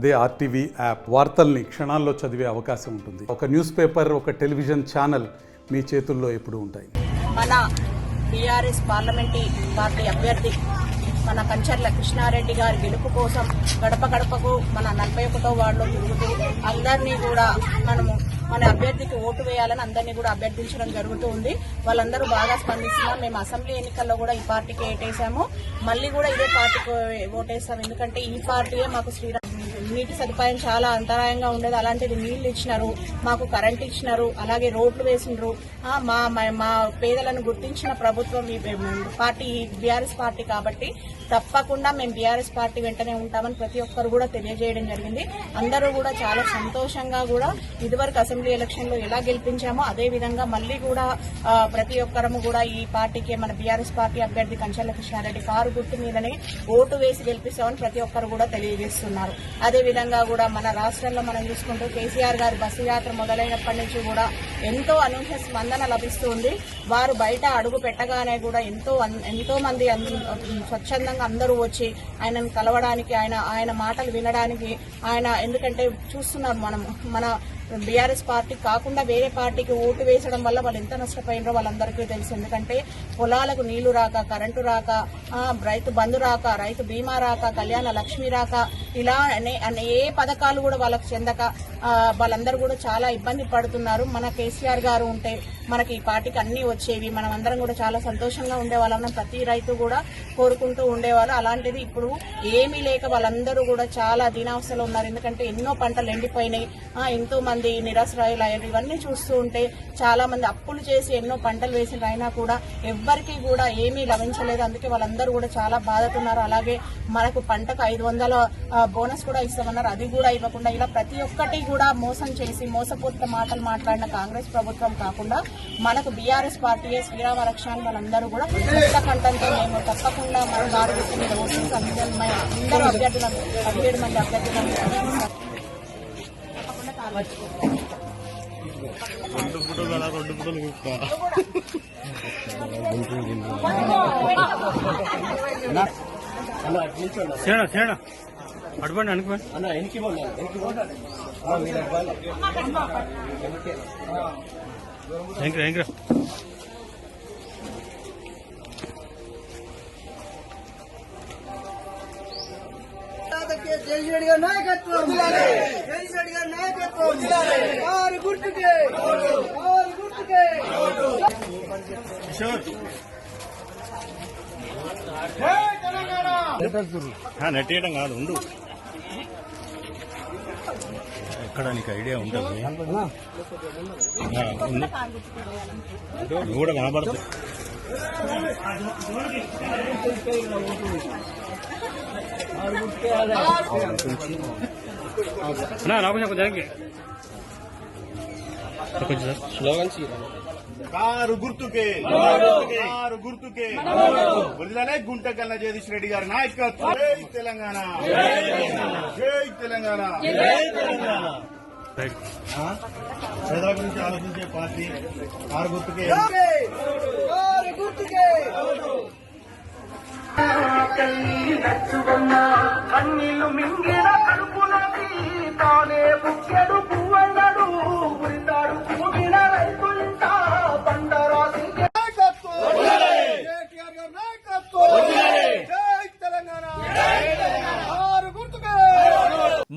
అదే RTV app వార్తల్ని క్షణాల్లో చదివే అవకాశం ఉంటుంది. ఒక న్యూస్ పేపర్, ఒక టెలివిజన్ ఛానల్ మీ చేతుల్లో ఎప్పుడూ ఉంటాయి. మన టీఆర్ఎస్ పార్లమెంటరీ పార్టీ అభ్యర్థి మన కంచర్ల కృష్ణారెడ్డి గారి గెలుపు కోసం గడప గడపకు మన 41వ వార్డులో తిరుగుతూ అందరినీ కూడా మనము మన అభ్యర్థికి ఓటు వేయాలని అందరినీ కూడా అభ్యర్థించడం జరుగుతూ ఉంది. వాళ్ళందరూ బాగా స్పందిస్తున్నారు. మేము అసెంబ్లీ ఎన్నికల్లో కూడా ఈ పార్టీకి ఓటేసాము, మళ్ళీ కూడా ఇదే పార్టీకి ఓటేస్తాం. ఎందుకంటే ఈ పార్టీయే మాకు నీటి సదుపాయం చాలా అంతరాయంగా ఉండేది. అలాంటిది నీళ్లు ఇచ్చినారు, మాకు కరెంట్ ఇచ్చినారు, అలాగే రోడ్లు వేసినారు. మా పేదలను గుర్తించిన ప్రభుత్వం ఈ పార్టీ బీఆర్ఎస్ పార్టీ కాబట్టి తప్పకుండా మేము బీఆర్ఎస్ పార్టీ వెంటనే ఉంటామని ప్రతి ఒక్కరు కూడా తెలియజేయడం జరిగింది. అందరూ కూడా చాలా సంతోషంగా కూడా ఇదివరకు అసెంబ్లీ ఎలక్షన్ లో ఎలా గెలిపించామో అదే విధంగా మళ్లీ కూడా ప్రతి ఒక్కరము కూడా ఈ పార్టీకి మన బీఆర్ఎస్ పార్టీ అభ్యర్థి కంచర్ల కృష్ణారెడ్డి కారు గుర్తు మీదనే ఓటు వేసి గెలిపిస్తామని ప్రతి ఒక్కరు కూడా తెలియజేస్తున్నారు. అదే విధంగా కూడా మన రాష్ట్రంలో మనం చూసుకుంటూ కేసీఆర్ గారి బస్సు యాత్ర మొదలైనప్పటి నుంచి కూడా ఎంతో అనూహ్య స్పందన లభిస్తుంది. వారు బయట అడుగు పెట్టగానే కూడా ఎంతో మంది స్వచ్ఛందంగా అందరూ వచ్చి ఆయనను కలవడానికి, ఆయన మాటలు వినడానికి, ఎందుకంటే చూస్తున్నారు మన బీఆర్ఎస్ పార్టీ కాకుండా వేరే పార్టీకి ఓటు వేసడం వల్ల వాళ్ళు ఎంత నష్టపోయినరో వాళ్ళందరికీ తెలుసు. ఎందుకంటే పొలాలకు నీళ్లు రాక, కరెంటు రాక, రైతు బంధు రాక, రైతు బీమా రాక, కళ్యాణ లక్ష్మి రాక, ఇలా ఏ పథకాలు కూడా వాళ్ళకు చెందక వాళ్ళందరూ కూడా చాలా ఇబ్బంది పడుతున్నారు. మన కేసీఆర్ గారు ఉంటే మనకి ఈ పార్టీకి అన్ని వచ్చేవి, మనం అందరం కూడా చాలా సంతోషంగా ఉండేవాళ్ళం. ప్రతి రైతు కూడా కోరుకుంటూ ఉండేవాళ్ళు. అలాంటిది ఇప్పుడు ఏమీ లేక వాళ్ళందరూ కూడా చాలా దీనావస్థలో ఉన్నారు. ఎందుకంటే ఎన్నో పంటలు ఎండిపోయినాయి, ఎంతో మంది నిరాశ్రయులు అయ్యారు. ఇవన్నీ చూస్తూ ఉంటే చాలా మంది అప్పులు చేసి ఎన్నో పంటలు వేసిన అయినా కూడా ఎవ్వరికీ కూడా ఏమీ లభించలేదు. అందుకే వాళ్ళందరూ కూడా చాలా బాధతున్నారు. అలాగే మనకు పంటకు 500 బోనస్ కూడా ఇస్తామన్నారు, అది కూడా ఇవ్వకుండా ఇలా ప్రతి ఒక్కటి కూడా మోసం చేసి మోసపూరిత మాటలు మాట్లాడిన కాంగ్రెస్ ప్రభుత్వం కాకుండా మనకు బీఆర్ఎస్ పార్టీయే శ్రీరామ రక్ష అని వాళ్ళందరూ కూడా కంటంతో మేము తప్పకుండా మన భారతదేశ మీద ఓటింగ్స్ అందరూ అభ్యర్థులను 17 మంది అభ్యర్థులను అడుపండి అనుకోండి జయశెట్టి గారి నాయకత్వం, జయశెట్టి గారి నాయకత్వం, ఆరు గుర్తుకే, ఆరు గుర్తుకే. నెట్టేయడం కాదు, ఉండు. ఎక్కడ నీకు ఐడియా ఉంటుంది? నువ్వు కూడా కనబడుతుంది. కారు గుర్తుకే, కారు గుర్తుకే వదిలనే గుంటకల్లా జగదీష్ రెడ్డి గారి నాయకత్వం. జై తెలంగాణ, జై తెలంగాణ. పేదల గురించి ఆలోచించే పార్టీ కారు గుర్తుకే, ఆరు గుర్తుకే. కన్నీళ్లు మింగిన కడుపునది తానే ముఖ్యడు పువ్వన్నాడు గురితాడు పూగిన రైతులంట బండరాసి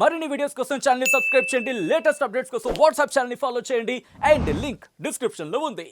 మరిన్ని వీడియోస్ కోసం ఛానల్ ని సబ్స్క్రైబ్ చేయండి. లేటెస్ట్ అప్డేట్స్ కోసం వాట్సాప్ ఛానల్ ని ఫాలో చేయండి. అండ్ లింక్ డిస్క్రిప్షన్ లో ఉంది.